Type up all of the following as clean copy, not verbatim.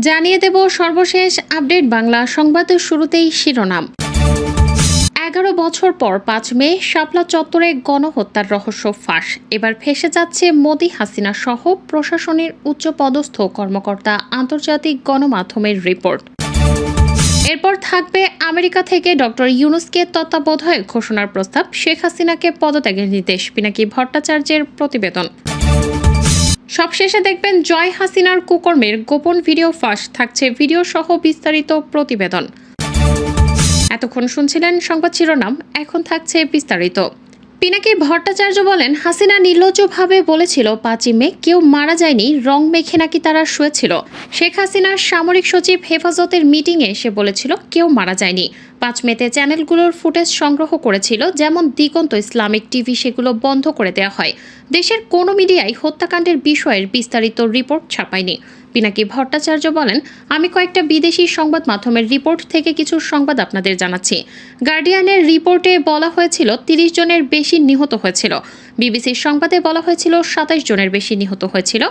জানিয়ে দেব সর্বশেষ আপডেট বাংলা সংবাদের শুরুতেই শিরোনাম। 11 বছর পর 5 মে শাপলা চত্বরে গণহত্যার রহস্য ফাঁস। এবার ফেঁসে যাচ্ছে মোদি হাসিনা সহ প্রশাসনের উচ্চপদস্থ কর্মকর্তা, আন্তর্জাতিক গণমাধ্যমের রিপোর্ট। এরপর থাকবে আমেরিকা থেকে ডক্টর ইউনূসকে তত্ত্বাবধায়ক ঘোষণার প্রস্তাব, শেখ হাসিনাকে পদত্যাগের নির্দেশ, পিনাকি ভট্টাচার্যের প্রতিবেদন। সবশেষে দেখবেন জয় হাসিনার কুকর্মের গোপন ভিডিও ফাঁস, থাকছে ভিডিও সহ বিস্তারিত প্রতিবেদন। এতক্ষণ শুনছিলেন সংবাদ শিরোনাম, এখন থাকছে বিস্তারিত। পিনাকি ভট্টাচার্য বলেন, হাসিনা নির্লজ্জভাবে বলেছিল 5 মে কেউ মারা যায়নি, রং মেখে নাকি তারা শুয়েছিল। শেখ হাসিনার সামরিক সচিব হেফাজতের মিটিংয়ে এসে বলেছিল কেউ মারা যায়নি। 5 মেতে চ্যানেলগুলোর ফুটেজ সংগ্রহ করেছিল, যেমন দিগন্ত ইসলামিক টিভি, সেগুলো বন্ধ করে দেওয়া হয়। দেশের কোনো মিডিয়ায় হত্যাকাণ্ডের বিষয়ের বিস্তারিত রিপোর্ট ছাপায়নি। পিনাকি ভট্টাচার্য বলেন, আমি কয়েকটা বিদেশি সংবাদ মাধ্যমের রিপোর্ট থেকে কিছু সংবাদ আপনাদের জানাচ্ছি। গার্ডিয়ানের রিপোর্টে বলা হয়েছিল 30 জনের বেশি নিহত হয়েছিল। বিবিসির সংবাদে বলা হয়েছিল 27 জনের বেশি নিহত হয়েছিল।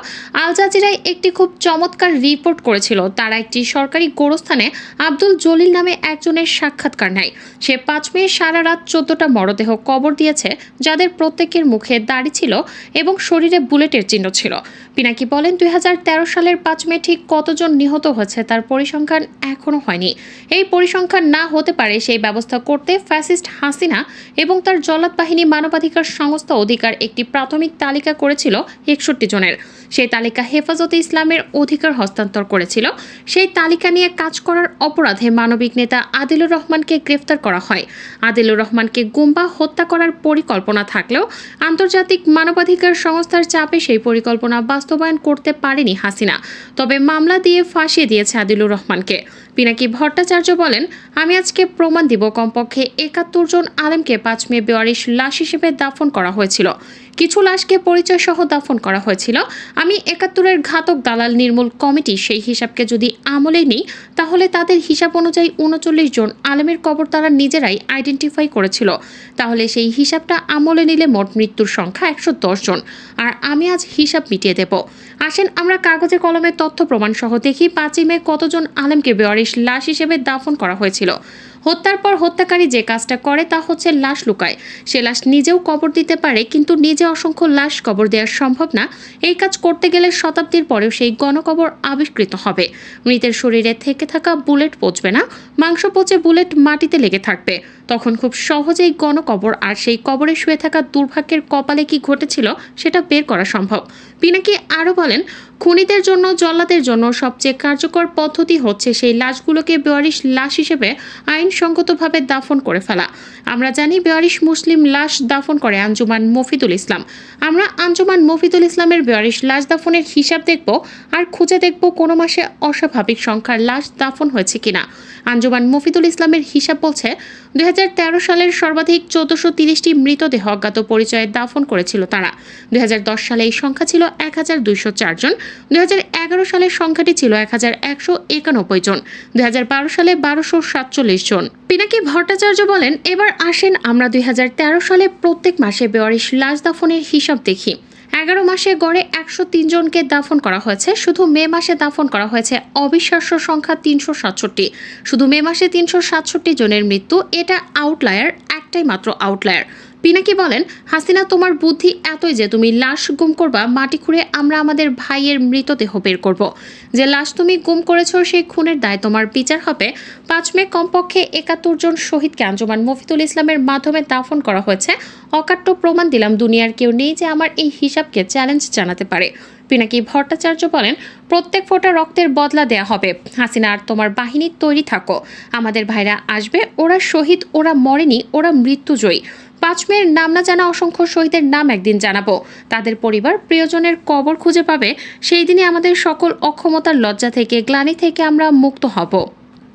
আল জাজিরায় একটি খুব চমৎকার রিপোর্ট করেছিল। তারা একটি সরকারি গোরস্থানে আব্দুল জলিল নামে একজনের সাক্ষাৎকার নেয়। সে 5 মে সারা রাত 14টা মরদেহ কবর দিয়েছে, যাদের প্রত্যেকের মুখে দাড়ি ছিল এবং শরীরে বুলেটের চিহ্ন ছিল। পিনাকি বলেন, 2013 সালের 5 মে ঠিক কতজন নিহত হয়েছে তার পরিসংখ্যান এখনও হয়নি। এই পরিসংখ্যান না হতে পারে সেই ব্যবস্থা করতে ফ্যাসিস্ট হাসিনা এবং তার জল্লাদ বাহিনী মানবাধিকার সংস্থা অধিকার একটি প্রাথমিক তালিকা করেছিল 61 জনের। সেই তালিকা হেফাজতে ইসলামের অধিকার হস্তান্তর করেছিল। সেই তালিকা নিয়ে কাজ করার অপরাধে মানবিক নেতা আদিলুর রহমানকে গ্রেফতার করা হয়। আদিলুর রহমানকে গুম বা হত্যা করার পরিকল্পনা থাকলেও আন্তর্জাতিক মানবাধিকার সংস্থার চাপে সেই পরিকল্পনা বাস্তবায়ন করতে পারেনি হাসিনা। তবে মামলা দিয়ে ফাঁসিয়ে দিয়েছে আদিলুর রহমানকে। পিনাকি ভট্টাচার্য বলেন, আমি আজকে প্রমাণ দিব কমপক্ষে 71 জন আলেমকে 5 মে বেওয়ারিশ লাশ হিসেবে দাফন করা হয়েছিল। কিছু লাশকে পরিচয় সহ দাফন করা হয়েছিল। আমি 71-এর ঘাতক দালাল নির্মূল কমিটি সেই হিসাবকে যদি আমলে নিই, তাহলে তাদের হিসাব অনুযায়ী 39 জন আলেমের কবর তারা নিজেরাই আইডেন্টিফাই করেছিল। তাহলে সেই হিসাবটা আমলে নিলে মোট মৃত্যুর সংখ্যা 110 জন। আর আমি আজ হিসাব মিটিয়ে দেব। আসেন আমরা কাগজে কলমে তথ্য প্রমাণ সহ দেখি 5 মে কতজন আলেমকে বেওয়ারিশ লাশ হিসেবে দাফন করা হয়েছিল। হত্যার পর হত্যাকারী যে কাজটা করে তা হচ্ছে লাশ লুকায়। সে লাশ নিজেও কবর দিতে পারে, কিন্তু নিজে অসংখ্য লাশ কবর দেওয়া সম্ভব না। এই কাজ করতে গেলে শতাব্দীর পরেও সেই গণকবর আবিষ্কৃত হবে। মৃতের শরীরে থেকে থাকা বুলেট পচবে না, মাংস পচে বুলেট মাটিতে লেগে থাকবে। তখন খুব সহজেই গণকবর আর সেই কবরে শুয়ে থাকা দুর্ভাগ্যের কপালে কি ঘটেছিল সেটা বের করা সম্ভব। পিনাকি আরও বলেন, খুনিদের জন্য, জল্লাদের জন্য সবচেয়ে কার্যকর পদ্ধতি হচ্ছে সেই লাশগুলোকে বেওয়ারিশ লাশ হিসেবে আইনসঙ্গতভাবে দাফন করে ফেলা। আমরা জানি বেওয়ারিশ মুসলিম লাশ দাফন করে আঞ্জুমান মফিদুল ইসলাম। আমরা আঞ্জুমান মফিদুল ইসলামের বেওয়ারিশ লাশ দাফনের হিসাব দেখব আর খুঁজে দেখব কোনো মাসে অস্বাভাবিক সংখ্যার লাশ দাফন হয়েছে কিনা। আঞ্জুমান মফিদুল ইসলামের হিসাব বলছে 2013 সালের সর্বাধিক 1430টি মৃতদেহ অজ্ঞাত পরিচয়ে দাফন করেছিল তারা। 2010 সালে এই সংখ্যা ছিল 1204 জন। 2011 সালের সংখ্যাটি ছিল 1191 জন। 2012 সালে 1247 জন। পিনাকি ভট্টাচার্য বলেন, এবার আসেন আমরা 2013 সালে প্রত্যেক মাসে বেওয়ারিশ লাশ দাফনের হিসাব দেখি। 11 মাসে গড়ে 103 জনকে দাফন করা হয়েছে। শুধু মে মাসে দাফন করা হয়েছে অবিশ্বাস্য সংখ্যা 367। শুধু মে মাসে 367 জনের মৃত্যু, এটা আউটলায়ার, একটাই মাত্র আউটলায়ার। পিনাকি বলেন, হাসিনা তোমার বুদ্ধি এতই যে তুমি লাশ গুম করবা, মাটি খুঁড়ে আমরা আমাদের ভাইয়ের মৃতদেহ বের করব। যে লাশ তুমি গুম করেছো সেই খুনের দায় তোমার বিচার হবে। 5 মে কমপক্ষে 71 জন শহীদকে আঞ্জুমান মফিদুল ইসলামের মাধ্যমে দাফন করা হয়েছে। অকাট্য প্রমাণ দিলাম, দুনিয়ার কেউ নেই যে আমার এই হিসাবকে চ্যালেঞ্জ জানাতে পারে। পিনাকি ভট্টাচার্য বলেন, প্রত্যেক ফোঁটা রক্তের বদলা দেয়া হবে। হাসিনা আর তোমার বাহিনী তৈরি থাকো, আমাদের ভাইরা আসবে। ওরা শহীদ, ওরা মরেনি, ওরা মৃত্যুজয়ী। 5 মের নাম না জানা অসংখ্য শহীদের নাম একদিন জানাবো। তাদের পরিবার প্রিয়জনের কবর খুঁজে পাবে। সেই দিনে আমাদের সকল অক্ষমতার লজ্জা থেকে, গ্লানি থেকে আমরা মুক্ত হব।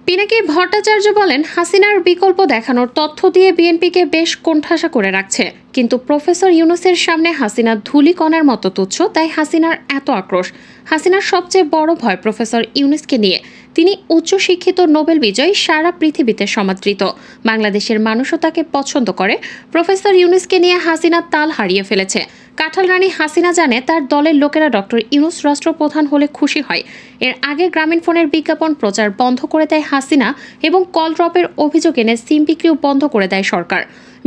পিনাকি ভট্টাচার্য বলেন, হাসিনার বিকল্প দেখানোর তথ্য দিয়ে বিএনপিকে বেশ কোণঠাসা করে রাখছে। কিন্তু প্রফেসর ইউনূসের সামনে হাসিনা ধূলিকণার মতো তুচ্ছ, তাই হাসিনার এত আক্রোশ। হাসিনার সবচেয়ে বড় ভয় প্রফেসর ইউনূসকে নিয়ে। তিনি উচ্চশিক্ষিত, নোবেল বিজয়ী, সারা পৃথিবীতে সমাদৃত। বাংলাদেশের মানুষও তাকে পছন্দ করে। প্রফেসর ইউনূসকে নিয়ে হাসিনা তাল হারিয়ে ফেলেছে। কাঁঠাল রানী হাসিনা জানে তার দলের লোকেরা ডক্টর ইউনূস রাষ্ট্রপ্রধান হলে খুশি হয়। এর আগে গ্রামীণফোনের বিজ্ঞাপন প্রচার বন্ধ করে দেয় হাসিনা এবং কল ড্রপের অভিযোগ এনে সিম বিক্রিও বন্ধ করে দেয় সরকার।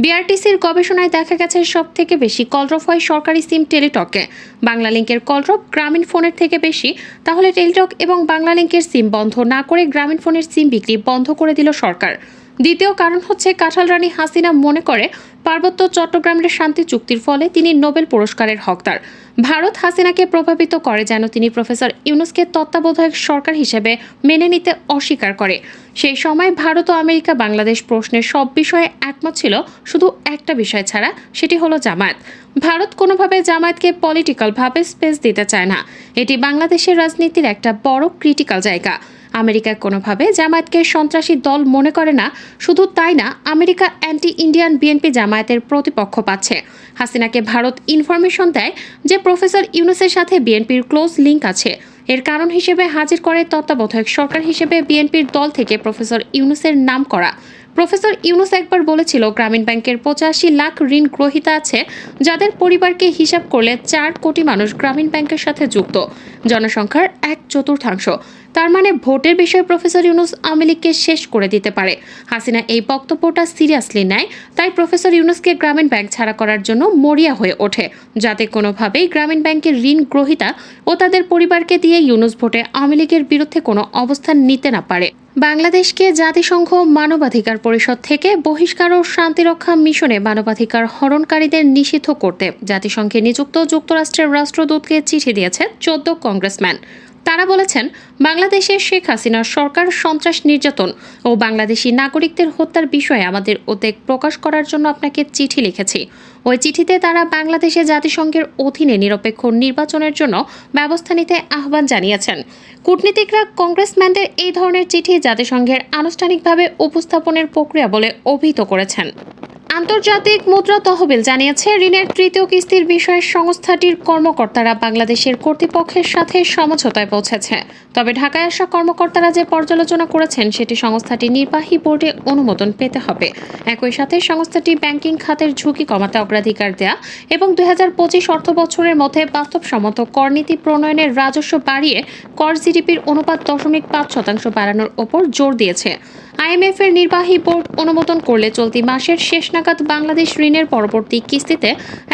বিআরটিসির গবেষণায় দেখা গেছে সবথেকে বেশি কল ড্রপ হয় সরকারি সিম টেলিটকে। বাংলালিংকের কল ড্রপ গ্রামীণফোনের থেকে বেশি। তাহলে টেলিটক এবং বাংলালিংকের সিম বন্ধ না করে গ্রামীণফোনের সিম বিক্রি বন্ধ করে দিল সরকার। দ্বিতীয় কারণ হচ্ছে কাঁঠাল রানী হাসিনা মনে করে পার্বত্য চট্টগ্রামের শান্তি চুক্তির ফলে তিনি নোবেল পুরস্কারের হকদার। ভারত হাসিনাকে প্রভাবিত করে যেন তিনি প্রফেসর ইউনূসকে তত্ত্বাবধায়ক সরকার হিসেবে মেনে নিতে অস্বীকার করে। সেই সময় ভারত ও আমেরিকা বাংলাদেশ প্রশ্নের সব বিষয়ে একমত ছিল, শুধু একটা বিষয় ছাড়া, সেটি হলো জামায়াত। ভারত কোনোভাবে জামায়াতকে পলিটিক্যালভাবে স্পেস দিতে চায় না। এটি বাংলাদেশের রাজনীতির একটা বড় ক্রিটিক্যাল জায়গা। আমেরিকা কোনোভাবে জামায়াতকে সন্ত্রাসী দল মনে করে না। শুধু তাই না, আমেরিকা অ্যান্টি ইন্ডিয়ান বিএনপি জামায়াতের প্রতিপক্ষ পাচ্ছে। হাসিনাকে ভারত ইনফরমেশন দেয় যে প্রফেসর ইউনূসের সাথে বিএনপির ক্লোজ লিঙ্ক আছে। এর কারণ হিসেবে হাজির করে তত্ত্বাবধায়ক সরকার হিসেবে বিএনপির দল থেকে প্রফেসর ইউনূসের নাম করা। প্রফেসর ইউনূস একবার বলেছিল গ্রামীণ ব্যাংকের 85 লাখ ঋণ গ্রহীতা আছে, যাদের পরিবারকে হিসাব করলে 4 কোটি মানুষ গ্রামীণ ব্যাংকের সাথে যুক্ত, জনসংখ্যার 1/4। তার মানে ভোটের বিষয়ে প্রফেসর ইউনূস আওয়ামী লীগকে শেষ করে দিতে পারে। হাসিনা এই বক্তব্যটা সিরিয়াসলি নেয়, তাই প্রফেসর ইউনূসকে গ্রামীণ ব্যাংক ছাড়া করার জন্য মরিয়া হয়ে ওঠে, যাতে কোনোভাবেই গ্রামীণ ব্যাংকের ঋণ গ্রহীতা ও তাদের পরিবারকে দিয়ে ইউনূস ভোটে আওয়ামী লীগের বিরুদ্ধে কোনো অবস্থান নিতে না পারে। বাংলাদেশকে জাতিসংঘ মানবাধিকার পরিষদ থেকে বহিষ্কার ও শান্তিরক্ষা মিশনে মানবাধিকার হরণকারীদের নিষিদ্ধ করতে জাতিসংঘে নিযুক্ত যুক্তরাষ্ট্রের রাষ্ট্রদূতকে চিঠি দিয়েছে 14 কংগ্রেসম্যান। তারা বলেছেন, বাংলাদেশের শেখ হাসিনার সরকার সন্ত্রাস, নির্যাতন ও বাংলাদেশি নাগরিকদের হত্যার বিষয়ে আমাদের উদ্বেগ প্রকাশ করার জন্য আপনাকে চিঠি লিখেছি। ওই চিঠিতে তারা বাংলাদেশে জাতিসংঘের অধীনে নিরপেক্ষ নির্বাচনের জন্য ব্যবস্থা নিতে আহ্বান জানিয়েছেন। কূটনীতিকরা কংগ্রেসম্যানদের এই ধরনের চিঠি জাতিসংঘের আনুষ্ঠানিকভাবে উপস্থাপনের প্রক্রিয়া বলে অভিহিত করেছেন। আন্তর্জাতিক মুদ্রা তহবিল জানিয়েছে, ঋণের তৃতীয় কিস্তির বিষয়ে সংস্থাটির কর্মকর্তারা বাংলাদেশের কর্তৃপক্ষের সাথে সমঝোতায় পৌঁছেছে। তবে ঢাকায় আসা কর্মকর্তারা যে পর্যালোচনা করেছেন সেটি সংস্থাটির নির্বাহী বোর্ডে অনুমোদন পেতে হবে। একই সাথে সংস্থাটি ব্যাংকিং খাতের ঝুঁকি কমাতে অগ্রাধিকার দেয়া এবং 2025 অর্থবছরের মধ্যে বাস্তবসম্মত করনীতি প্রণয়নের রাজস্ব বাড়িয়ে কর জিডিপির অনুপাত 0.5% বাড়ানোর ওপর জোর দিয়েছে। আইএমএফ এর নির্বাহী বোর্ড অনুমোদন করলে চলতি মাসের শেষ নাগাদ বাংলাদেশ ঋণের পরবর্তী কিস্তিতে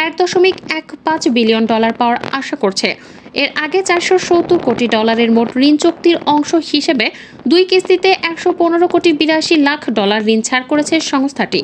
$1.15 বিলিয়ন পাওয়ার আশা করছে। এর আগে $470 কোটি মোট ঋণ চুক্তির অংশ হিসেবে 2 কিস্তিতে $115.82 কোটি ঋণ ছাড় করেছে সংস্থাটি।